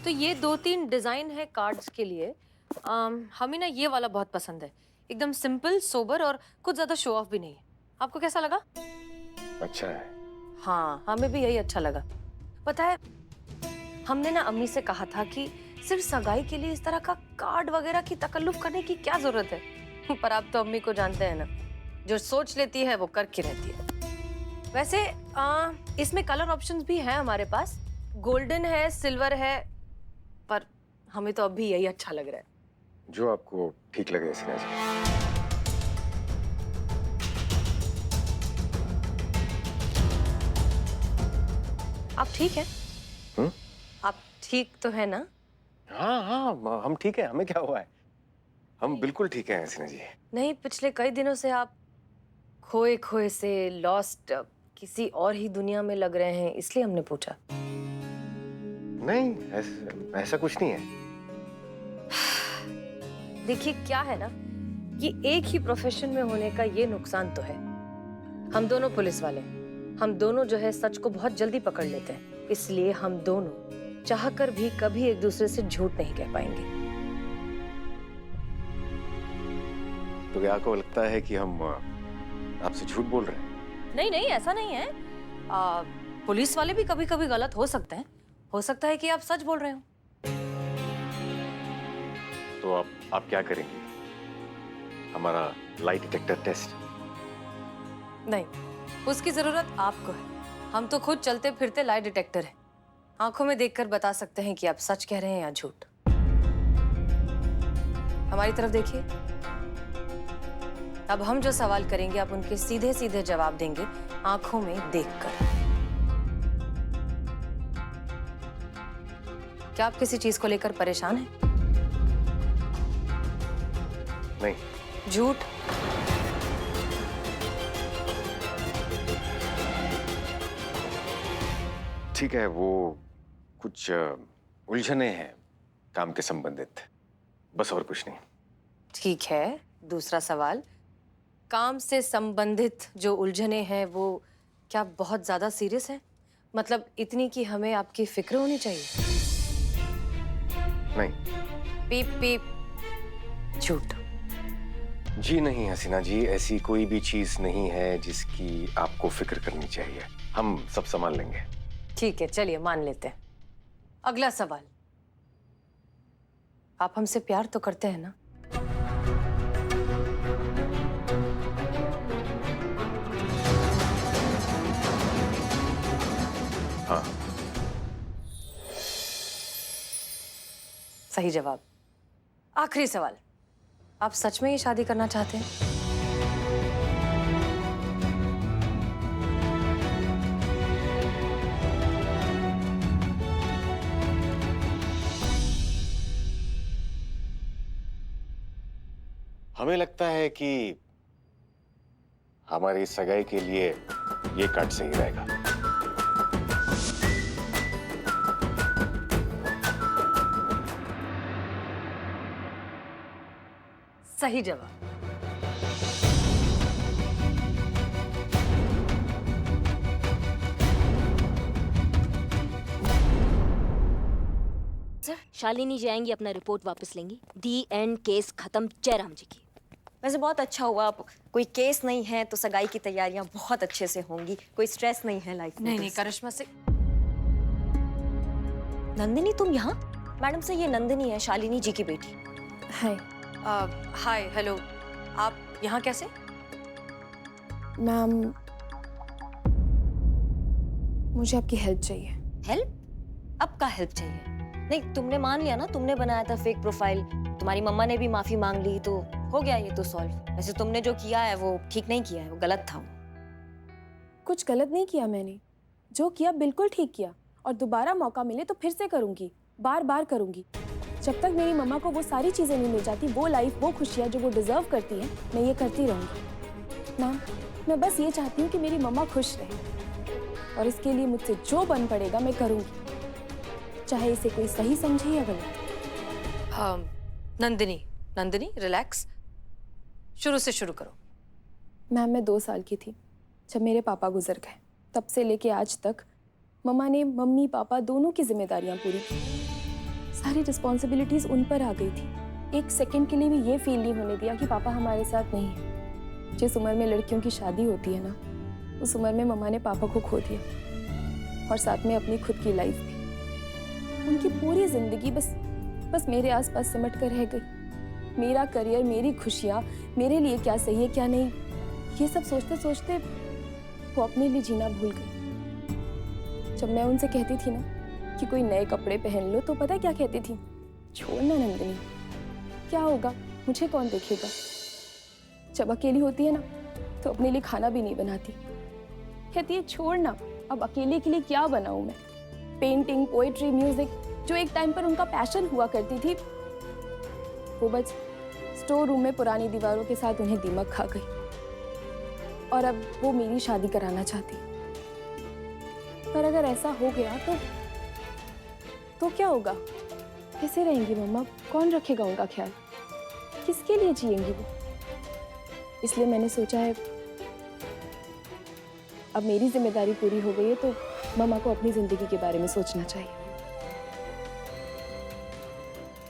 तो ये 2-3 डिजाइन है कार्ड्स के लिए। हमें ना ये वाला बहुत पसंद है। एकदम सिंपल, सोबर और कुछ ज्यादा शो ऑफ भी नहीं है। आपको कैसा लगा? अच्छा है। हाँ, हमें भी यही अच्छा लगा। पता है, हमने ना अम्मी से कहा था कि सिर्फ सगाई के लिए इस तरह का कार्ड वगैरह की तकल्लुफ करने की क्या जरूरत है। पर आप तो अम्मी को जानते हैं ना, जो सोच लेती है वो करके रहती है। वैसे इसमें कलर ऑप्शंस भी हैं हमारे पास। गोल्डन है, सिल्वर है, पर हमें तो अभी यही अच्छा लग रहा है। जो आपको ठीक लगे हसीना जी। आप ठीक हैं? हम्म। आप ठीक तो है ना? हाँ हाँ, हम ठीक है। हमें क्या हुआ है? हम बिल्कुल ठीक है हसीना जी। नहीं, पिछले कई दिनों से आप खोए खोए से, लॉस्ट, किसी और ही दुनिया में लग रहे हैं, इसलिए हमने पूछा। नहीं, ऐसा कुछ नहीं है। देखिए क्या है ना, कि एक ही प्रोफेशन में होने का ये नुकसान तो है। हम दोनों पुलिस वाले हैं। हम दोनों जो है सच को बहुत जल्दी पकड़ लेते हैं। इसलिए हम दोनों चाहकर भी कभी एक दूसरे से झूठ नहीं कह पाएंगे। तो क्या आपको लगता है कि हम आपसे झूठ बोल रहे हैं? नहीं नहीं, ऐसा नहीं है। पुलिस वाले भी कभी कभी गलत हो सकते हैं। हो सकता है कि आप सच बोल रहे हो। तो आप क्या करेंगी? हमारा लाइट डिटेक्टर टेस्ट? नहीं, उसकी जरूरत आपको है। हम तो खुद चलते फिरते लाई डिटेक्टर हैं। आंखों में देखकर बता सकते हैं कि आप सच कह रहे हैं या झूठ। हमारी तरफ देखिए। अब हम जो सवाल करेंगे आप उनके सीधे सीधे जवाब देंगे, आंखों में देखकर। क्या आप किसी चीज को लेकर परेशान हैं? नहीं। झूठ? ठीक है, वो कुछ उलझने हैं काम के संबंधित, बस और कुछ नहीं। ठीक है, दूसरा सवाल। काम से संबंधित जो उलझने हैं वो क्या बहुत ज्यादा सीरियस है? मतलब इतनी कि हमें आपकी फिक्र होनी चाहिए? नहीं। पीप पीप। झूठ? जी नहीं हसीना जी, ऐसी कोई भी चीज नहीं है जिसकी आपको फिक्र करनी चाहिए। हम सब संभाल लेंगे। ठीक है, चलिए मान लेते हैं। अगला सवाल। आप हमसे प्यार तो करते हैं ना? हाँ। सही जवाब। आखिरी सवाल। आप सच में ये शादी करना चाहते हैं? हमें लगता है कि हमारी सगाई के लिए ये कार्ड सही रहेगा। सही जवाब। सर, शालिनी जी आएंगी, अपना रिपोर्ट वापस लेंगी। दी एंड, केस खत्म, जयराम जी की। वैसे बहुत अच्छा हुआ, अब कोई केस नहीं है तो सगाई की तैयारियां बहुत अच्छे से होंगी। कोई स्ट्रेस नहीं है लाइफ में। नहीं नहीं, करिश्मा से। नंदिनी, तुम यहाँ? मैडम से, ये नंदिनी है, शालिनी जी की बेटी। हाय। हाय, हेलो। आप यहाँ कैसे? मैम, मुझे आपकी हेल्प चाहिए। हेल्प? अब का हेल्प चाहिए? नहीं, तुमने मान लिया ना, तुमने बनाया था फेक प्रोफाइल। तुम्हारी मम्मा ने भी माफी मांग ली तो हो गया ये तो सॉल्व। वैसे तुमने जो किया है वो ठीक नहीं किया है, वो गलत था। कुछ गलत नहीं किया मैंने। जो किया बिल्कुल ठीक किया, और दोबारा मौका मिले तो फिर से करूंगी, बार बार करूंगी। जब तक मेरी मम्मा को वो सारी चीजें नहीं मिल जाती, वो लाइफ, वो खुशियाँ जो वो डिजर्व करती है, मैं ये करती रहूंगी। मैम, मैं बस ये चाहती हूँ कि मेरी मम्मा खुश रहे, और इसके लिए मुझसे जो बन पड़ेगा मैं करूंगी, चाहे इसे कोई सही समझे या गलत। नंदिनी, नंदिनी रिलैक्स। शुरू से शुरू करो। मैम, मैं 2 साल की थी जब मेरे पापा गुजर गए। तब से लेके आज तक मम्मा ने मम्मी पापा दोनों की जिम्मेदारियां पूरी की। सारी रिस्पॉन्सिबिलिटीज उन पर आ गई थी। एक सेकंड के लिए भी ये फील नहीं होने दिया कि पापा हमारे साथ नहीं है। जिस उम्र में लड़कियों की शादी होती है ना, उस उम्र में मम्मा ने पापा को खो दिया और साथ में अपनी खुद की लाइफ भी। उनकी पूरी जिंदगी बस मेरे आसपास सिमट कर रह गई। मेरा करियर, मेरी खुशियाँ, मेरे लिए क्या सही है क्या नहीं, ये सब सोचते सोचते वो अपने लिए जीना भूल गई। जब मैं उनसे कहती थी ना कि कोई नए कपड़े पहन लो, तो पता है क्या कहती थी? छोड़ना नंदिनी, क्या होगा, मुझे कौन देखेगा। जब अकेली होती है ना तो अपने लिए खाना भी नहीं बनाती। कहती है छोड़ना, अब अकेले के लिए क्या बनाऊं मैं। पेंटिंग, पोएट्री, म्यूजिक, जो एक टाइम पर उनका पैशन हुआ करती थी, वो बस स्टोर रूम में पुरानी दीवारों के साथ उन्हें दीमक खा गई। और अब वो मेरी शादी कराना चाहती। पर अगर ऐसा हो गया तो क्या होगा? कैसे रहेंगी मम्मा? कौन रखेगा उनका ख्याल? किसके लिए जिएंगी वो? इसलिए मैंने सोचा है अब मेरी जिम्मेदारी पूरी हो गई है तो मम्मा को अपनी जिंदगी के बारे में सोचना चाहिए।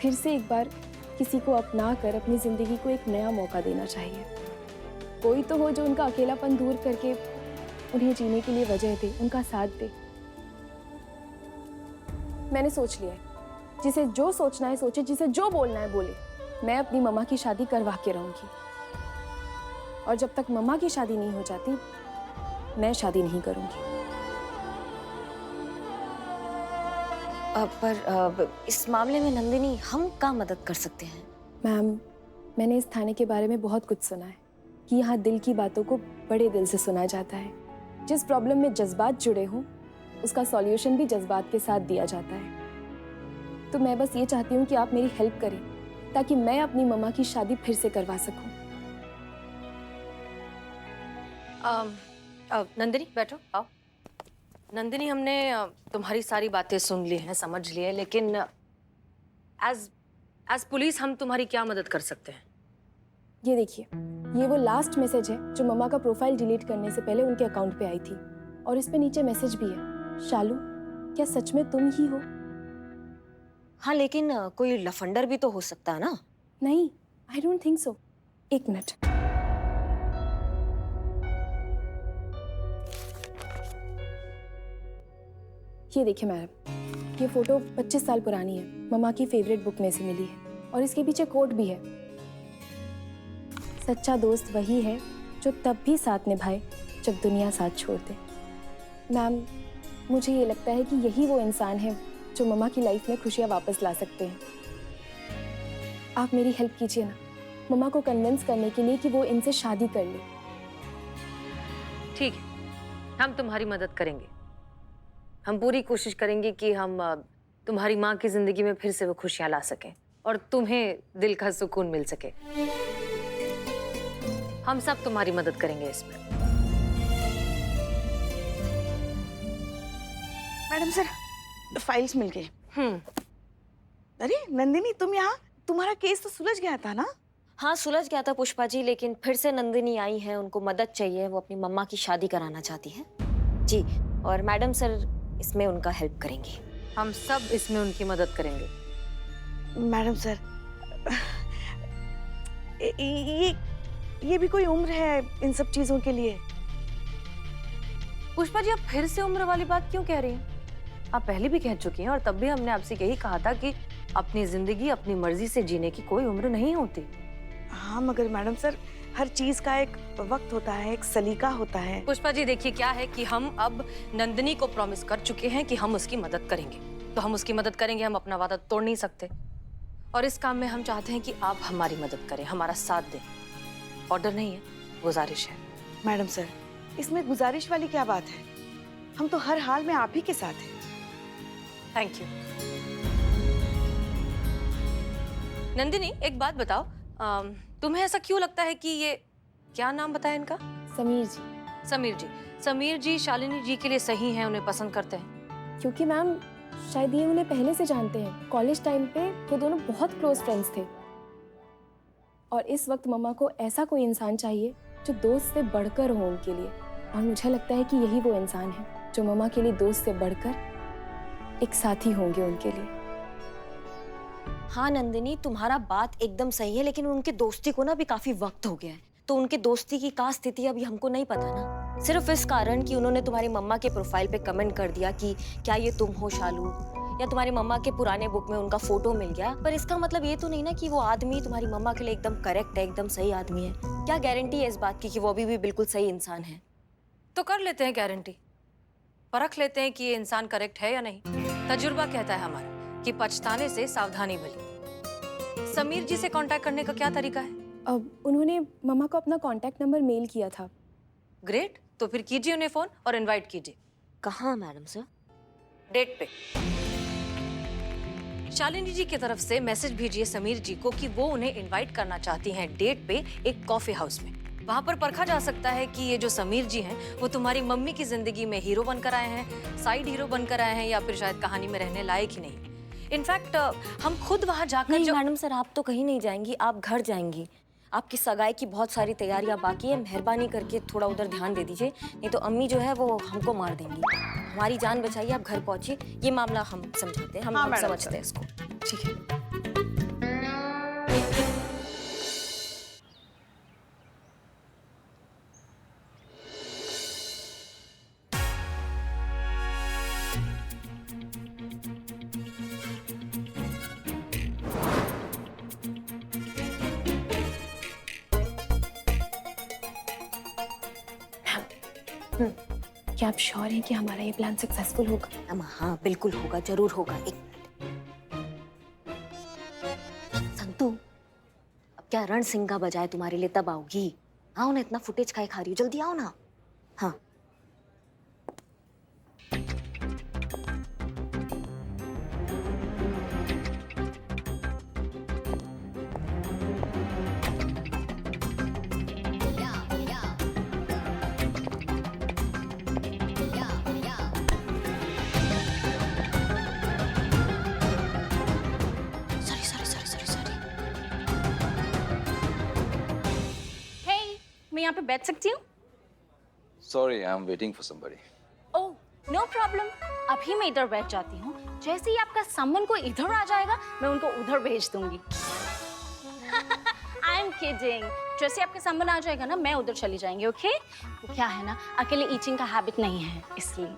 फिर से एक बार किसी को अपना कर अपनी जिंदगी को एक नया मौका देना चाहिए। कोई तो हो जो उनका अकेलापन दूर करके उन्हें जीने के लिए वजह दे, उनका साथ दे। मैंने सोच लिया है, जिसे जो सोचना है सोचे, जिसे जो बोलना है बोले। मैं अपनी मम्मा की शादी करवा के रहूंगी और जब तक मम्मा की शादी नहीं हो जाती मैं शादी नहीं करूंगी। पर इस मामले में नंदिनी हम क्या मदद कर सकते हैं? मैम, मैंने इस थाने के बारे में बहुत कुछ सुना है कि यहाँ दिल की बातों को बड़े दिल से सुना जाता है। जिस प्रॉब्लम में जज्बात जुड़े हों उसका सॉल्यूशन भी जज्बात के साथ दिया जाता है। तो मैं बस ये चाहती हूँ कि आप मेरी हेल्प करें ताकि मैं अपनी मम्मा की शादी फिर से करवा सकूं। नंदिनी बैठो, आओ। नंदिनी, हमने तुम्हारी सारी बातें सुन ली हैं, समझ ली है, लेकिन एज पुलिस हम तुम्हारी क्या मदद कर सकते हैं? ये देखिए, ये वो लास्ट मैसेज है जो मम्मा का प्रोफाइल डिलीट करने से पहले उनके अकाउंट पे आई थी। और इस पे नीचे मैसेज भी है, शालू क्या सच में तुम ही हो? हाँ, लेकिन कोई लफंडर भी तो हो सकता है ना? नहीं, आई डोंट थिंक सो। एक मिनट। ये देखिए मैडम, ये फोटो 25 साल पुरानी है, मम्मा की फेवरेट बुक में से मिली है और इसके पीछे कोट भी है, सच्चा दोस्त वही है जो तब भी साथ निभाए जब दुनिया साथ छोड़ दे। मैम, मुझे ये लगता है कि यही वो इंसान है जो मम्मा की लाइफ में खुशियाँ वापस ला सकते हैं। आप मेरी हेल्प कीजिए ना, मम्मा को कन्विंस करने के लिए कि वो इनसे शादी कर ले। ठीक है, हम तुम्हारी मदद करेंगे। हम पूरी कोशिश करेंगे कि हम तुम्हारी माँ की जिंदगी में फिर से वो खुशियाँ ला सकें और तुम्हें दिल का सुकून मिल सके। हम सब तुम्हारी मदद करेंगे इसमें। मैडम सर, फाइल्स मिल गए। अरे नंदिनी, तुम यहाँ? तुम्हारा केस तो सुलझ गया था ना? हाँ, सुलझ गया था पुष्पा जी, लेकिन फिर से नंदिनी आई है, उनको मदद चाहिए, वो अपनी मम्मा की शादी कराना चाहती है जी। और मैडम सर इसमें उनका हेल्प करेंगे। हम सब इसमें उनकी मदद करेंगे। मैडम सर, ये भी कोई उम्र है इन सब चीजों के लिए? पुष्पा जी, आप फिर से उम्र वाली बात क्यों कह रही हैं? आप पहले भी कह चुकी हैं और तब भी हमने आपसे यही कहा था कि अपनी जिंदगी अपनी मर्जी से जीने की कोई उम्र नहीं होती। हाँ, मगर मैडम सर, हर चीज का एक वक्त होता है, एक सलीका होता है। पुष्पा जी देखिए, क्या है कि हम अब नंदिनी को प्रॉमिस कर चुके हैं कि हम उसकी मदद करेंगे, तो हम उसकी मदद करेंगे। हम अपना वादा तोड़ नहीं सकते और इस काम में हम चाहते हैं कि आप हमारी मदद करें, हमारा साथ दें। ऑर्डर नहीं है, गुजारिश है। मैडम सर, इसमें गुजारिश वाली क्या बात है? हम तो हर हाल में आप ही के साथ हैं। Thank you. नंदिनी, एक बात बताओ, तुम्हें ऐसा क्यों लगता है कि ये, क्या नाम बताया इनका? समीर जी। समीर जी शालिनी जी के लिए सही हैं, उन्हें पसंद करते हैं? क्योंकि मैम शायद ये उन्हें पहले से जानते हैं। कॉलेज टाइम पे वो दोनों बहुत क्लोज फ्रेंड्स थे और इस वक्त मम्मा को ऐसा कोई इंसान चाहिए जो दोस्त से बढ़कर हो उनके लिए। और मुझे लगता है कि यही वो इंसान है जो मम्मा के लिए दोस्त से बढ़कर एक साथी होंगे उनके लिए। हाँ नंदिनी, तुम्हारा बात एकदम सही है, लेकिन उनके दोस्ती को ना भी काफी वक्त हो गया है, तो उनके दोस्ती की क्या स्थिति अभी हमको नहीं पता ना। सिर्फ इस कारण कि उन्होंने तुम्हारी मम्मा के प्रोफाइल पे कमेंट कर दिया कि क्या ये तुम हो शालू, या तुम्हारी मम्मा के पुराने बुक में उनका फोटो मिल गया, पर इसका मतलब ये तो नहीं ना कि वो आदमी तुम्हारी मम्मा के लिए एकदम करेक्ट है, एकदम सही आदमी है। क्या गारंटी है इस बात की कि वो अभी भी बिल्कुल सही इंसान है? तो कर लेते हैं गारंटी, परख लेते हैं कि ये इंसान करेक्ट है या नहीं। तजुर्बा कहता है हमारा कि पछताने से सावधानी भली। समीर जी से कांटेक्ट करने का क्या तरीका है? अब उन्होंने मम्मा को अपना कांटेक्ट नंबर मेल किया था। ग्रेट, तो फिर कीजिए उन्हें फोन और इनवाइट कीजिए। कहाँ मैडम सर? डेट पे। शालिनी जी की तरफ से मैसेज भेजिए समीर जी को कि वो उन्हें इनवाइट करना चाहती हैं डेट पे एक कॉफी हाउस में। वहां पर परखा जा सकता है कि ये जो समीर जी हैं वो तुम्हारी मम्मी की जिंदगी में हीरो बनकर आए हैं, साइड हीरो बनकर आए हैं, या फिर शायद कहानी में रहने लायक ही नहीं। इनफैक्ट हम खुद वहां जाकर नहीं मैडम सर, आप तो कहीं नहीं जाएंगी, आप घर जाएंगी। आपकी सगाई की बहुत सारी तैयारियां बाकी है, मेहरबानी करके थोड़ा उधर ध्यान दे दीजिए, नहीं तो अम्मी जो है वो हमको मार देंगी। हमारी जान बचाइए, आप घर पहुंचिए। ये मामला हम समझाते हैं, हम समझते हैं इसको। ठीक है। क्या आप श्योर हैं कि हमारा ये प्लान सक्सेसफुल होगा? हाँ बिल्कुल होगा, जरूर होगा। एक संतू, अब क्या रण सिंगा बजाए तुम्हारे लिए तब आओगी? आओ ना, इतना फुटेज काहे खा रही हो, जल्दी आओ ना। हाँ मैं यहाँ पे बैठ सकती हूँ? Sorry, I'm waiting for somebody. Oh, no problem. अभी मैं इधर बैठ जाती हूँ। जैसे ही आपका सामान को इधर आ जाएगा, मैं उनको उधर भेज दूंगी। I am kidding. जैसे आपका सामान आ जाएगा ना, मैं उधर चली जाएंगी, ओके? वो क्या है ना, अकेले ईटिंग का हैबिट नहीं है, इसलिए।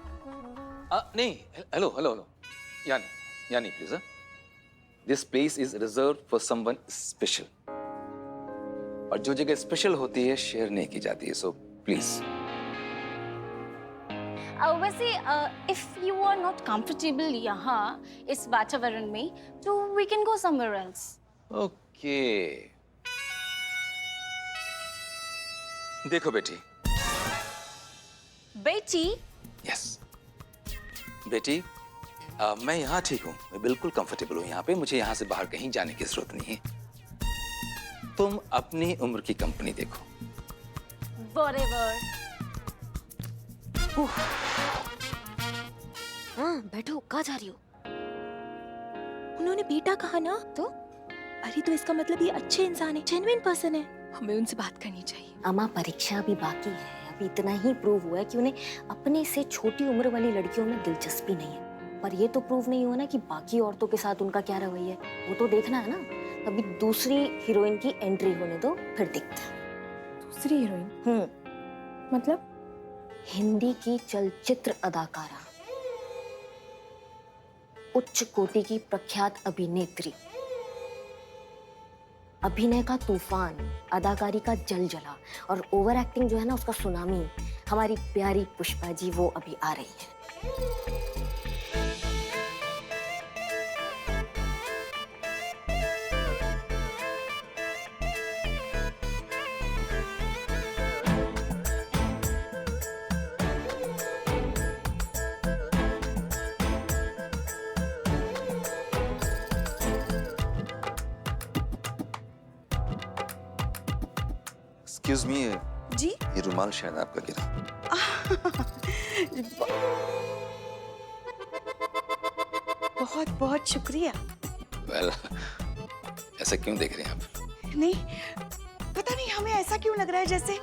नहीं, hello. Yani, please. This place is reserved for someone special. और जो जगह स्पेशल होती है शेयर नहीं की जाती है, सो प्लीज। वैसे if you are not comfortable यहाँ इस वातावरण में, तो we can go somewhere else. Okay. देखो बेटी। यस बेटी, मैं यहाँ ठीक हूँ, मैं बिल्कुल कंफर्टेबल हूँ यहाँ पे। मुझे यहाँ से बाहर कहीं जाने की जरूरत नहीं है। तुम अपनी उम्र की कंपनी देखो। Whatever. हाँ बैठो, कहाँ जा रही हो? उन्होंने बेटा कहा ना, तो अरे तो इसका मतलब ये अच्छे इंसान है, जेन्युइन पर्सन है, हमें उनसे बात करनी चाहिए। अम्मा परीक्षा अभी बाकी है, अभी इतना ही प्रूव हुआ है कि उन्हें अपने से छोटी उम्र वाली लड़कियों में दिलचस्पी नहीं है, पर ये तो प्रूव नहीं हुआ ना कि बाकी औरतों के साथ उनका क्या रवैया है, वो तो देखना है ना। अभी दूसरी हीरोइन की एंट्री होने दो, फिर देखते हैं। दूसरी हीरोइन? मतलब? हिंदी की चलचित्र अदाकारा, उच्च कोटि की प्रख्यात अभिनेत्री, अभिनय का तूफान, अदाकारी का जलजला और ओवर एक्टिंग जो है ना उसका सुनामी, हमारी प्यारी पुष्पा जी वो अभी आ रही है। एक्सक्यूज मी जी? ये रुमाल शायद आपका गिरा। बहुत बहुत शुक्रिया। वेल, ऐसा क्यों देख रहे हैं आप? नहीं, पता नहीं हमें ऐसा क्यों लग रहा है जैसे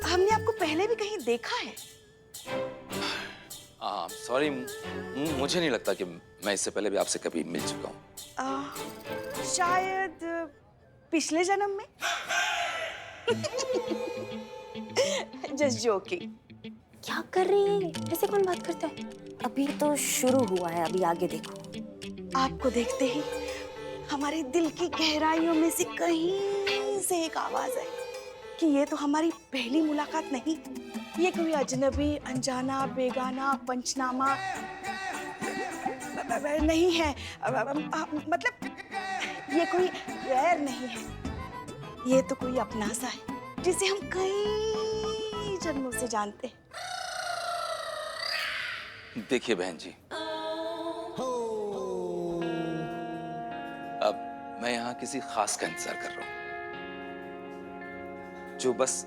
हमने आपको पहले भी कहीं देखा है। हाँ सॉरी, मुझे नहीं लगता कि मैं इससे पहले भी आपसे कभी मिल चुका हूँ। शायद पिछले जन्म में। Just joking. क्या कर रही है? ऐसे कौन बात करता है? अभी तो शुरू हुआ है, अभी आगे देखो। आपको देखते ही हमारे दिल की गहराइयों में से कहीं से एक आवाज आई कि ये तो हमारी पहली मुलाकात नहीं, ये कोई अजनबी, अनजाना, बेगाना, पंचनामा नहीं है। मतलब ये कोई गैर नहीं है, ये तो कोई अपना सा है जिसे हम कई जन्मों से जानते हैं। देखिए बहन जी, अब मैं यहाँ किसी खास का इंतजार कर रहा हूँ जो बस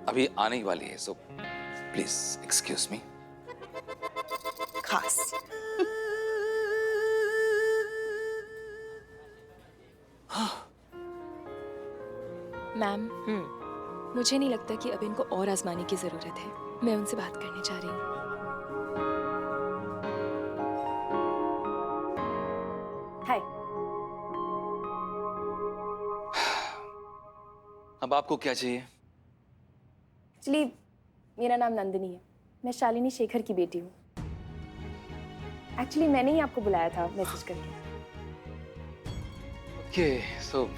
अभी आने ही वाली है, सो प्लीज एक्सक्यूज मी। खास। मैम, मुझे नहीं लगता कि अब इनको और आजमाने की जरूरत है। मैं उनसे बात करने जा रही हूँ। हाय। अब आपको क्या चाहिए? एक्चुअली मेरा नाम नंदिनी है, मैं शालिनी शेखर की बेटी हूँ। एक्चुअली मैंने ही आपको बुलाया था मैसेज करके। ओके, सो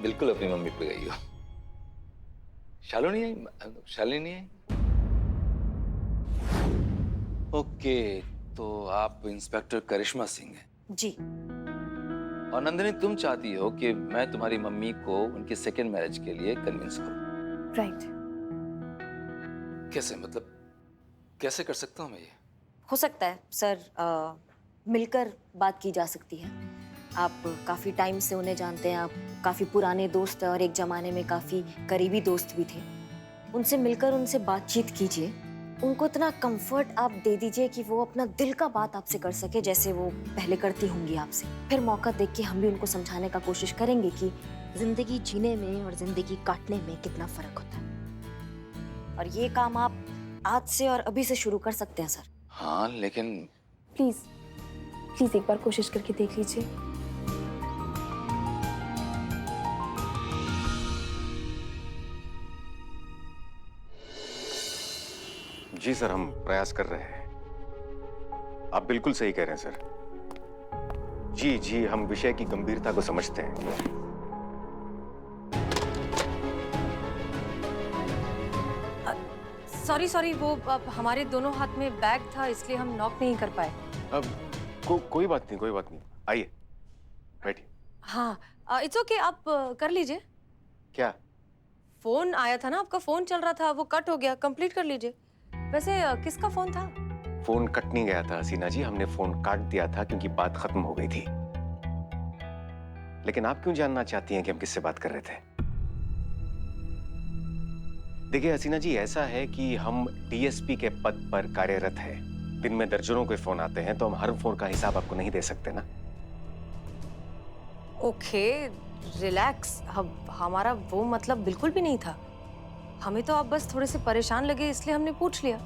बिल्कुल अपनी मम्मी पे गई हो। शालिनी आई? शालिनी आई? ओके, तो आप इंस्पेक्टर करिश्मा सिंह हैं। जी। और नंदिनी, तुम चाहती हो कि मैं तुम्हारी मम्मी को उनकी सेकेंड मैरिज के लिए कन्विंस करूं? राइट। कैसे, मतलब कैसे कर सकता हूँ मैं ये? हो सकता है सर, मिलकर बात की जा सकती है। आप काफ़ी टाइम से उन्हें जानते हैं, आप काफ़ी पुराने दोस्त हैं और एक ज़माने में काफ़ी करीबी दोस्त भी थे। उनसे मिलकर उनसे बातचीत कीजिए, उनको इतना कंफर्ट आप दे दीजिए कि वो अपना दिल का बात आपसे कर सके जैसे वो पहले करती होंगी आपसे। फिर मौका देख के हम भी उनको समझाने का कोशिश करेंगे कि जिंदगी जीने में और जिंदगी काटने में कितना फर्क होता है। और ये काम आप आज से और अभी से शुरू कर सकते हैं सर। हाँ, लेकिन प्लीज प्लीज एक बार कोशिश करके देख लीजिए। जी सर, हम प्रयास कर रहे हैं। आप बिल्कुल सही कह रहे हैं सर। जी जी, हम विषय की गंभीरता को समझते हैं। सॉरी, वो अब हमारे दोनों हाथ में बैग था इसलिए हम नॉक नहीं कर पाए। अब कोई बात नहीं। आइए, बैठिए। हाँ, इट्स ओके, आप कर लीजिए। क्या? फोन आया था ना, आपका फोन चल रहा था, वो कट हो गया, कंप्लीट कर लीजिए। वैसे किसका फोन था? फोन कट नहीं गया था हसीना जी, हमने फोन काट दिया था क्योंकि बात खत्म हो गई थी। लेकिन आप क्यों जानना चाहती हैं कि हम किससे बात कर रहे थे? देखिए हसीना जी, ऐसा है कि हम डीएसपी के पद पर कार्यरत हैं। दिन में दर्जनों के फोन आते हैं, तो हम हर फोन का हिसाब आपको नहीं दे सकते ना। Okay, relax. हमारा वो मतलब बिल्कुल भी नहीं था। हमें तो आप बस थोड़े से परेशान लगे इसलिए हमने पूछ लिया।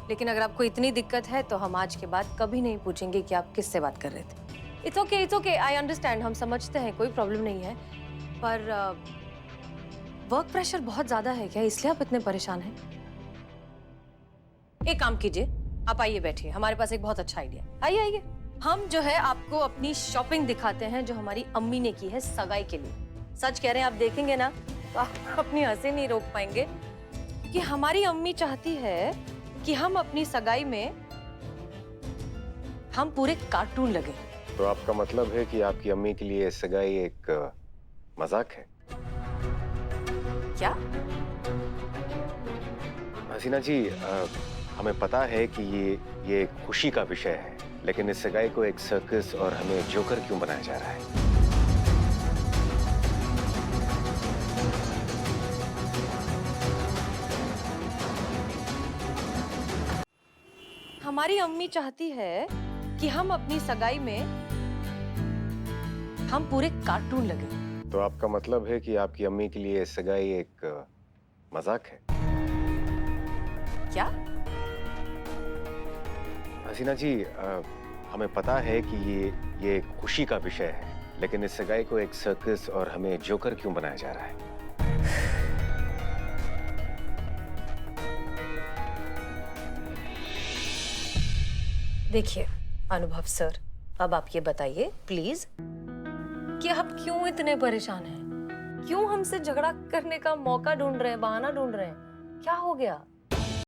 लेकिन अगर आपको इतनी दिक्कत है तो हम आज के बाद कभी नहीं पूछेंगे कि आप किससे बात कर रहे थे। इट्स ओके, आई अंडरस्टैंड, हम समझते हैं, कोई प्रॉब्लम नहीं है। पर वर्क प्रेशर बहुत ज्यादा है क्या, इसलिए आप इतने परेशान हैं? एक काम कीजिए, आप आइए, बैठिए, हमारे पास एक बहुत अच्छा आइडिया। आइए, हम जो है आपको अपनी शॉपिंग दिखाते हैं जो हमारी अम्मी ने की है सगाई के लिए। सच कह रहे हैं, आप देखेंगे ना तो आप अपनी हंसी नहीं रोक पाएंगे कि हमारी अम्मी चाहती है कि हम अपनी सगाई में हम पूरे कार्टून लगे। तो आपका मतलब है कि आपकी अम्मी के लिए सगाई एक मजाक है? क्या? हसीना जी, हमें पता है कि ये एक खुशी का विषय है, लेकिन इस सगाई को एक सर्कस और हमें जोकर क्यों बनाया जा रहा है? हमारी अम्मी चाहती है कि हम अपनी सगाई में हम पूरे कार्टून लगे। तो आपका मतलब है कि आपकी अम्मी के लिए सगाई एक मजाक है? क्या? हसीना जी, हमें पता है कि ये खुशी का विषय है, लेकिन इस सगाई को एक सर्कस और हमें जोकर क्यों बनाया जा रहा है? देखिए अनुभव सर, अब आप ये बताइए प्लीज कि आप क्यों इतने परेशान हैं? क्यों हमसे झगड़ा करने का मौका ढूंढ रहे हैं, बहाना ढूंढ रहे हैं? क्या हो गया?